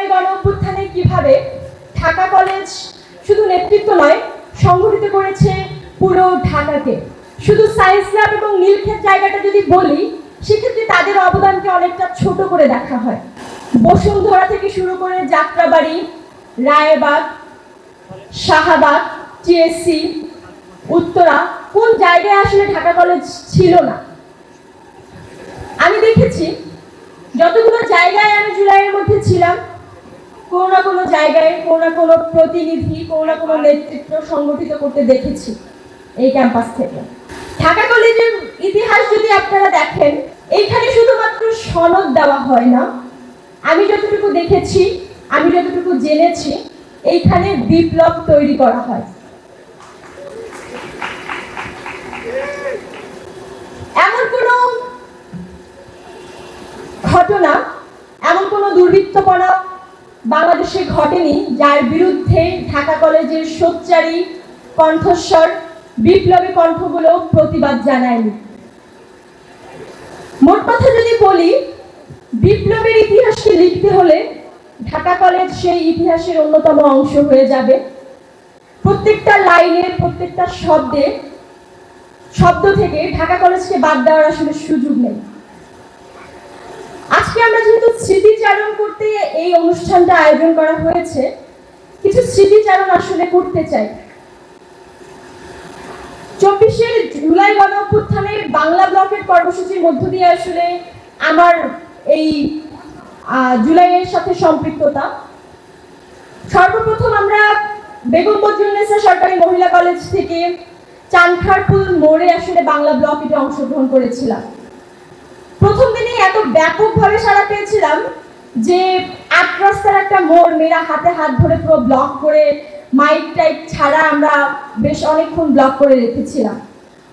জুলাই গণঅভ্যুত্থানে কিভাবে ঢাকা কলেজ শুধু নেতৃত্ব নয়, সংগঠিত করেছে পুরো ঢাকাকে। শুধু সায়েন্স ল্যাব এবং নীলক্ষেত জায়গাটা যদি বলি, সেক্ষেত্রে তাদের অবদানকে অনেকটা ছোট করে দেখা হয়। বসুন্ধরা থেকে শুরু করে যাত্রাবাড়ি, রায়েবাগ, শাহবাগ, টিএসসি, উত্তরা, কোন জায়গায় আসলে ঢাকা কলেজ ছিল না? আমি দেখেছি যতগুলো জায়গায় আমি জুলাইয়ের মধ্যে ছিলাম, কোনো না কোনো জায়গায় কোনো না কোনো প্রতিনিধি, কোনো না কোনো নেতৃত্ব সংগঠিত করতে দেখেছি এই ক্যাম্পাস থেকে। ঢাকা কলেজের ইতিহাস যদি আপনারা দেখেন, এইখানে শুধুমাত্র সনদ দেওয়া হয় না। আমি যতটুকু দেখেছি, আমি যতটুকু জেনেছি, এইখানে বিপ্লব তৈরি করা হয়। এমন কোনো ঘটনা, এমন কোনো দুর্বৃত্তপনা বাংলাদেশে ঘটেনি যার বিরুদ্ধে ঢাকা কলেজের সোচ্চারী কণ্ঠস্বর, বিপ্লবী কণ্ঠগুলো প্রতিবাদ জানায়নি। মোট কথা যদি বলি, বিপ্লবের ইতিহাসকে লিখতে হলে ঢাকা কলেজ সেই ইতিহাসের অন্যতম অংশ হয়ে যাবে। প্রত্যেকটা লাইনের, প্রত্যেকটা শব্দ থেকে ঢাকা কলেজকে বাদ দেওয়ার আসলে সুযোগ নেই। আজকে আমরা যেহেতু স্মৃতিচারণ করতে এই অনুষ্ঠানটা আয়োজন করা হয়েছে, কিছু স্মৃতিচারণ আসলে করতে চাই। 24 জুলাই গণঅভ্যুত্থানের বাংলা ব্লকের কর্মসূচির মধ্য দিয়ে আসলে আমার এই জুলাইয়ের সাথে সম্পৃক্ততা। সর্বপ্রথম আমরা বেগম বজরুন্নেসা সরকারি মহিলা কলেজ থেকে চানখারপুল মোড়ে আসলে বাংলা ব্লকে অংশগ্রহণ করেছিলাম। প্রথম দিনে এত ব্যাপকভাবে সাড়া পেয়েছিলাম যে 8 রাস্তার একটা মোড় মেয়েরা হাতে হাত ধরে পুরো ব্লক করে, মাইক টাইক ছাড়া আমরা বেশ অনেকক্ষণ ব্লক করে রেখেছিলাম।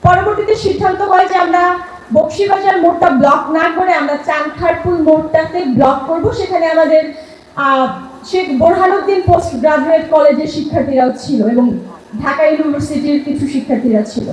পরবর্তীতে সিদ্ধান্ত হয় যে আমরা বক্সিবাজার মোড়টা ব্লক না করে আমরা চানখারপুল মোড়টাতে ব্লক করব। সেখানে আমাদের শেখ বোরহানুদ্দিন পোস্ট গ্রাজুয়েট কলেজের শিক্ষার্থীরাও ছিল এবং ঢাকা ইউনিভার্সিটির কিছু শিক্ষার্থীরা ছিল।